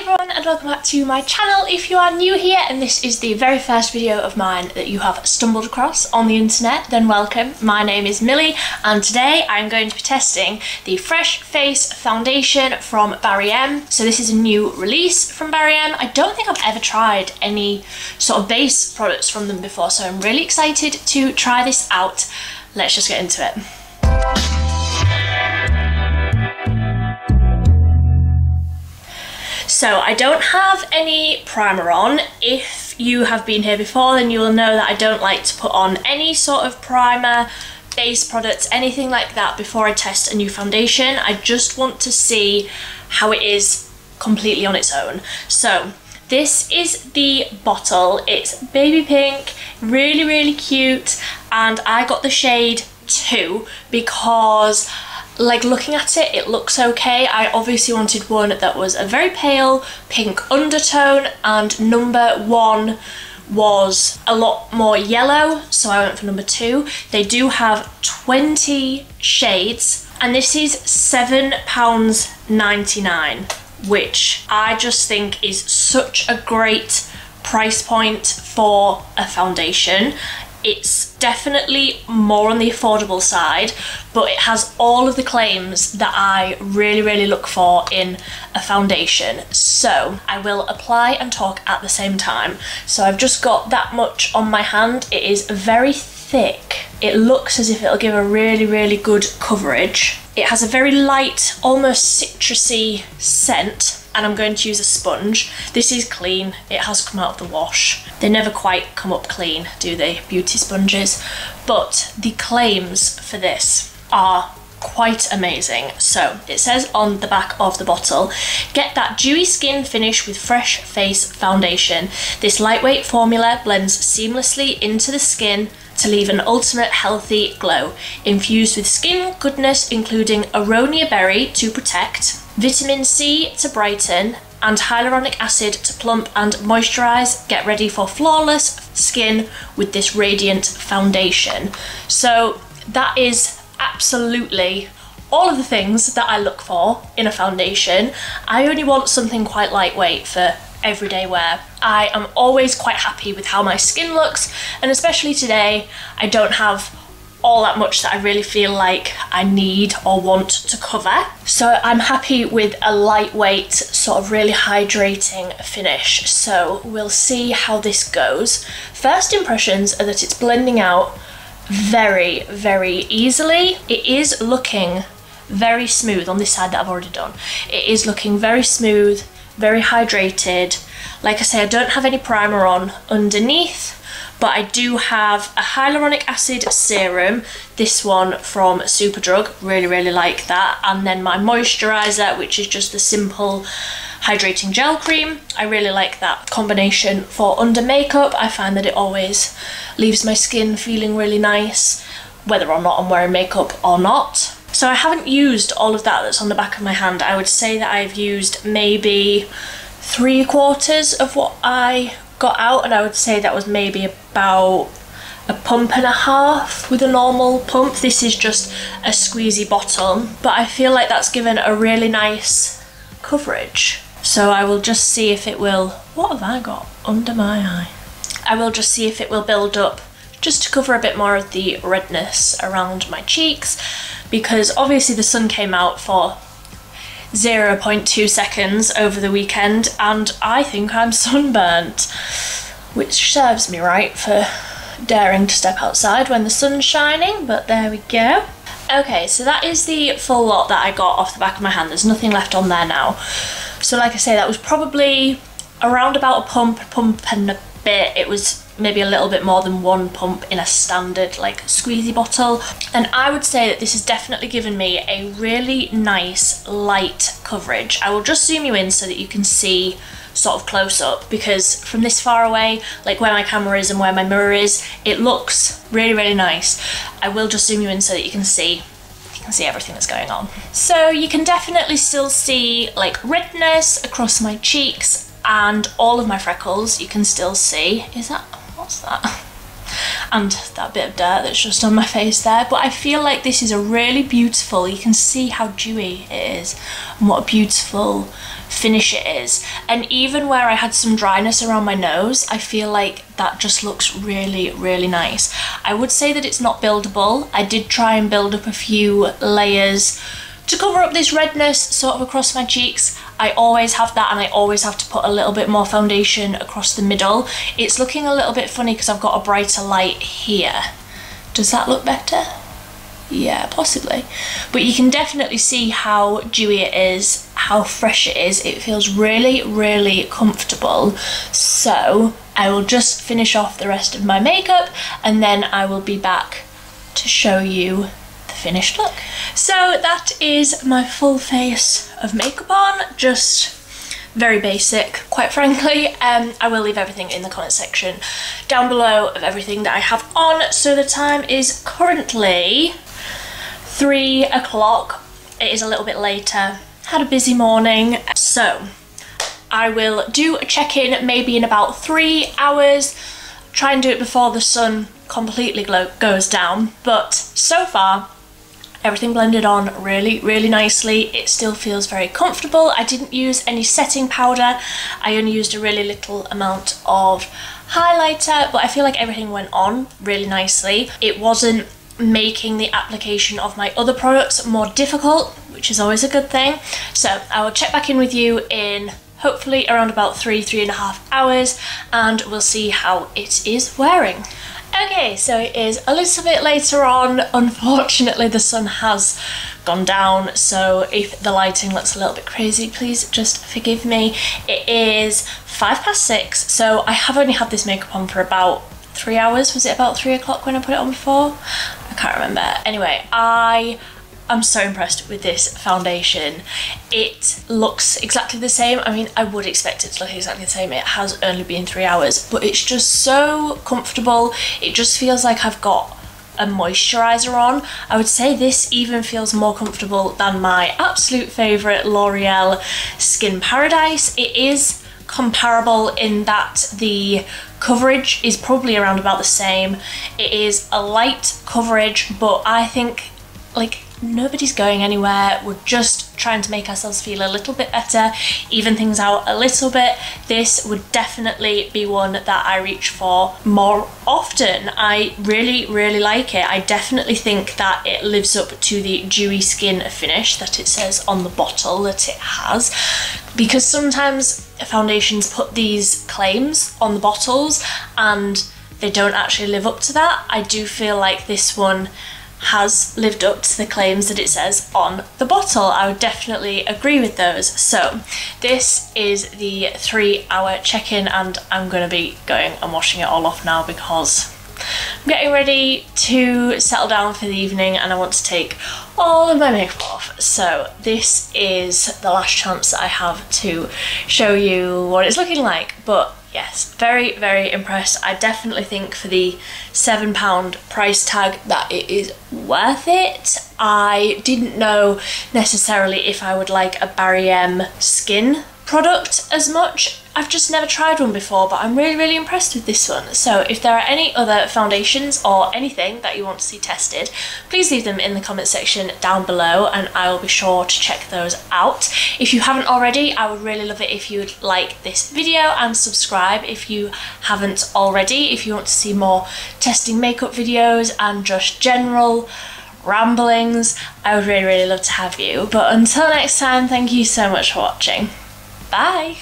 everyone and welcome back to my channel if you are new here and this is the very first video of mine that you have stumbled across on the internet, then welcome. My name is Millie and today I'm going to be testing the Fresh Face Foundation from Barry M. So this is a new release from Barry M. I don't think I've ever tried any sort of base products from them before, so I'm really excited to try this out. Let's just get into it. So I don't have any primer on. If you have been here before, then you will know that I don't like to put on any sort of primer, base products, anything like that before I test a new foundation. I just want to see how it is completely on its own. So this is the bottle. It's baby pink, really cute, and I got the shade 2 because like looking at it, it looks okay. I obviously wanted one that was a very pale pink undertone, and number 1 was a lot more yellow, so I went for number 2. They do have 20 shades and this is £7.99, which I just think is such a great price point for a foundation. It's definitely more on the affordable side, but it has all of the claims that I really look for in a foundation. So I will apply and talk at the same time. So I've just got that much on my hand. It is very thick. It looks as if it'll give a really good coverage. It has a very light, almost citrusy scent, and I'm going to use a sponge. This is clean, it has come out of the wash. They never quite come up clean, do they, beauty sponges? But the claims for this are quite amazing. So it says on the back of the bottle, get that dewy skin finish with Fresh Face Foundation. This lightweight formula blends seamlessly into the skin to leave an ultimate healthy glow. Infused with skin goodness including Aronia Berry to protect, vitamin C to brighten, and Hyaluronic Acid to plump and moisturise. Get ready for flawless skin with this radiant foundation. So that is absolutely all of the things that I look for in a foundation. I only want something quite lightweight for everyday wear. I am always quite happy with how my skin looks, and especially today I don't have all that much that I really feel like I need or want to cover. So I'm happy with a lightweight, sort of really hydrating finish. So we'll see how this goes. First impressions are that it's blending out very easily. It is looking very smooth on this side that I've already done. It is looking very smooth, very hydrated. Like I say, I don't have any primer on underneath, but I do have a hyaluronic acid serum, this one from Superdrug, really like that, and then my moisturiser, which is just the simple hydrating gel cream. I really like that combination for under makeup. I find that it always leaves my skin feeling really nice, whether or not I'm wearing makeup or not. So I haven't used all of that that's on the back of my hand. I would say that I've used maybe 3/4 of what I got out, and I would say that was maybe about a pump and a half with a normal pump. This is just a squeezy bottle, but I feel like that's given a really nice coverage. So I will just see if it will, what have I got under my eye? I will just see if it will build up just to cover a bit more of the redness around my cheeks, because obviously the sun came out for 0.2 seconds over the weekend and I think I'm sunburnt, which serves me right for daring to step outside when the sun's shining, but there we go. Okay, so that is the full lot that I got off the back of my hand. There's nothing left on there now. So like I say, that was probably around about a pump and a bit. It was maybe a little bit more than 1 pump in a standard like squeezy bottle, and I would say that this has definitely given me a really nice light coverage. I will just zoom you in so that you can see sort of close up, because from this far away, like where my camera is and where my mirror is, it looks really nice. I will just zoom you in so that you can see everything that's going on. So you can definitely still see like redness across my cheeks and all of my freckles. You can still see, is that, what's that? and that bit of dirt that's just on my face there, but I feel like this is a really beautiful, you can see how dewy it is and what a beautiful finish it is. And even where I had some dryness around my nose, I feel like that just looks really, really nice. I would say that it's not buildable. I did try and build up a few layers to cover up this redness sort of across my cheeks. I always have that, and I always have to put a little bit more foundation across the middle. It's looking a little bit funny because I've got a brighter light here. Does that look better? Yeah, possibly. But you can definitely see how dewy it is, how fresh it is. It feels really, really comfortable. So I will just finish off the rest of my makeup, and then I will be back to show you the finished look. So that is my full face of makeup on, just very basic, quite frankly. I will leave everything in the comment section down below of everything that I have on. So the time is currently 3 o'clock. It is a little bit later, had a busy morning, so I will do a check-in maybe in about 3 hours, try and do it before the sun completely goes down. But so far everything blended on really, really nicely. It still feels very comfortable. I didn't use any setting powder. I only used a really little amount of highlighter, but I feel like everything went on really nicely. It wasn't making the application of my other products more difficult, which is always a good thing. So I will check back in with you in hopefully around about 3.5 hours, and we'll see how it is wearing. Okay, so it is a little bit later on. Unfortunately, the sun has gone down, so if the lighting looks a little bit crazy, please just forgive me. It is 6:05, so I have only had this makeup on for about 3 hours. Was it about 3 o'clock when I put it on before? I can't remember. Anyway, I'm so impressed with this foundation. It looks exactly the same. I mean, I would expect it to look exactly the same. It has only been 3 hours, but it's just so comfortable. It just feels like I've got a moisturiser on. I would say this even feels more comfortable than my absolute favourite L'Oreal Skin Paradise. It is comparable in that the coverage is probably around about the same. It is a light coverage, but I think like nobody's going anywhere. We're just trying to make ourselves feel a little bit better, even things out a little bit. This would definitely be one that I reach for more often. I really, really like it. I definitely think that it lives up to the dewy skin finish that it says on the bottle that it has, because sometimes foundations put these claims on the bottles and they don't actually live up to that. I do feel like this one has lived up to the claims that it says on the bottle. I would definitely agree with those. So this is the 3 hour check-in, and I'm going to be going and washing it all off now because I'm getting ready to settle down for the evening and I want to take all of my makeup off. So this is the last chance that I have to show you what it's looking like. But yes, very, very impressed. I definitely think for the £7 price tag that it is worth it. I didn't know necessarily if I would like a Barry M skin product as much. I've just never tried one before, but I'm really, really impressed with this one. So if there are any other foundations or anything that you want to see tested, please leave them in the comment section down below and I will be sure to check those out. If you haven't already, I would really love it if you would like this video and subscribe if you haven't already. If you want to see more testing makeup videos and just general ramblings, I would really, really love to have you. But until next time, thank you so much for watching. Bye!